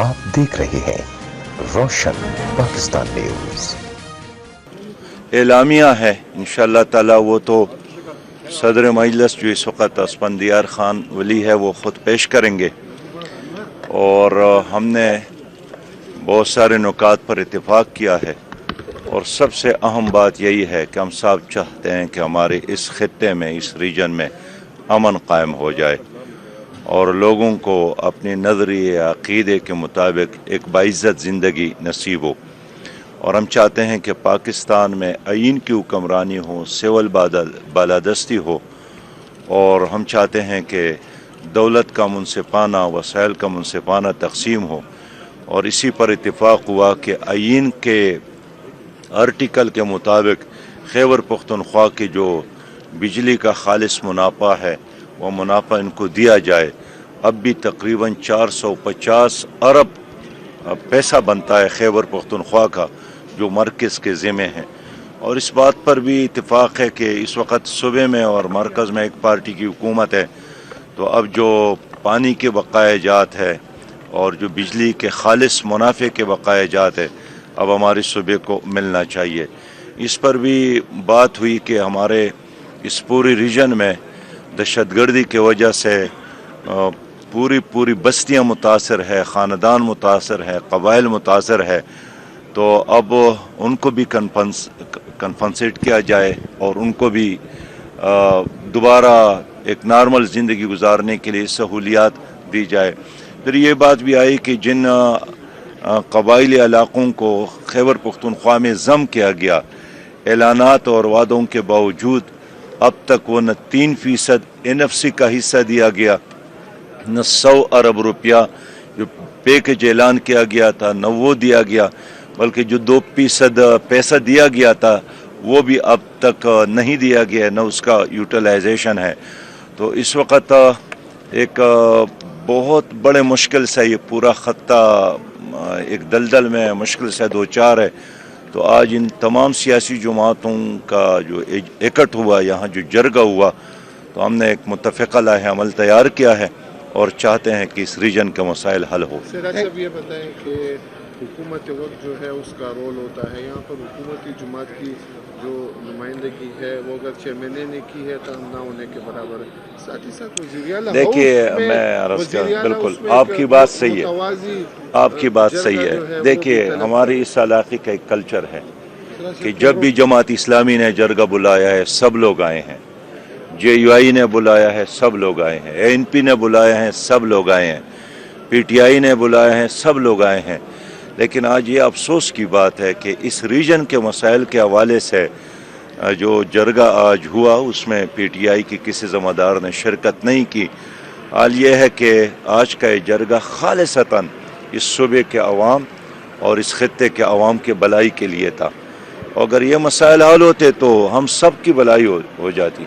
آپ دیکھ رہے ہیں روشن پاکستان نیوز۔ اعلامیہ ہے انشاءاللہ تعالی، وہ تو صدر مجلس جو اس وقت اسفندیار خان ولی ہے وہ خود پیش کریں گے، اور ہم نے بہت سارے نکات پر اتفاق کیا ہے، اور سب سے اہم بات یہی ہے کہ ہم سب چاہتے ہیں کہ ہمارے اس خطے میں، اس ریجن میں امن قائم ہو جائے اور لوگوں کو اپنی نظریے عقیدے کے مطابق ایک باعزت زندگی نصیب ہو۔ اور ہم چاہتے ہیں کہ پاکستان میں آئین کی حکمرانی ہو، سول بالادستی ہو، اور ہم چاہتے ہیں کہ دولت کا منصفانہ، وسائل کا منصفانہ تقسیم ہو، اور اسی پر اتفاق ہوا کہ آئین کے آرٹیکل کے مطابق خیبر پختونخوا کی جو بجلی کا خالص منافع ہے وہ منافع ان کو دیا جائے۔ اب بھی تقریباً 450 ارب پیسہ بنتا ہے خیبر پختونخوا کا، جو مرکز کے ذمہ ہیں، اور اس بات پر بھی اتفاق ہے کہ اس وقت صوبے میں اور مرکز میں ایک پارٹی کی حکومت ہے، تو اب جو پانی کے بقایا جات ہے اور جو بجلی کے خالص منافع کے بقایا جات ہے اب ہمارے صوبے کو ملنا چاہیے۔ اس پر بھی بات ہوئی کہ ہمارے اس پوری ریجن میں دہشت گردی کی وجہ سے پوری بستیاں متاثر ہے، خاندان متاثر ہے، قبائل متاثر ہے، تو اب ان کو بھی کنفنسیٹ کیا جائے اور ان کو بھی دوبارہ ایک نارمل زندگی گزارنے کے لیے سہولیات دی جائے۔ پھر یہ بات بھی آئی کہ جن قبائلی علاقوں کو خیبر پختونخوا میں ضم کیا گیا، اعلانات اور وعدوں کے باوجود اب تک وہ نہ 3% NFC کا حصہ دیا گیا، نہ 100 ارب روپیہ جو پیکج اعلان کیا گیا تھا نہ وہ دیا گیا، بلکہ جو 2% پیسہ دیا گیا تھا وہ بھی اب تک نہیں دیا گیا، نہ اس کا یوٹیلائزیشن ہے۔ تو اس وقت ایک بہت بڑے مشکل سے یہ پورا خطہ ایک دلدل میں مشکل سے دوچار ہے۔ تو آج ان تمام سیاسی جماعتوں کا جو اکٹھ ہوا، یہاں جو جرگہ ہوا، تو ہم نے ایک متفقہ لاہ عمل تیار کیا ہے اور چاہتے ہیں کہ اس ریجن کے مسائل حل ہو۔ سراج صاحب یہ بتائیں کہ حکومت وقت جو ہے اس کا رول ہوتا ہے، یہاں پر حکومتی جماعت کی جو نمائندگی ہے وہ اگر 6 مہینے نے کی ہے تو نہ ہونے کے برابر ہے۔ ساتھ ہی ساتھ وزیر اعلیٰ دیکھیے، میں عرض کر بالکل آپ کی بات صحیح ہے، آپ کی بات صحیح ہے۔ دیکھیے، ہماری اس علاقے کا ایک کلچر ہے کہ جب بھی جماعت اسلامی نے جرگہ بلایا ہے سب لوگ آئے ہیں، JUI نے بلایا ہے سب لوگ آئے ہیں، ANP نے بلایا ہے سب لوگ آئے ہیں، PTI نے بلایا ہے سب لوگ آئے ہیں۔ لیکن آج یہ افسوس کی بات ہے کہ اس ریجن کے مسائل کے حوالے سے جو جرگہ آج ہوا اس میں PTI کی کسی ذمہ دار نے شرکت نہیں کی۔ حال یہ ہے کہ آج کا یہ جرگہ خالصتاً اس صوبے کے عوام اور اس خطے کے عوام کے بھلائی کے لیے تھا، اگر یہ مسائل حل ہوتے تو ہم سب کی بھلائی ہو جاتی۔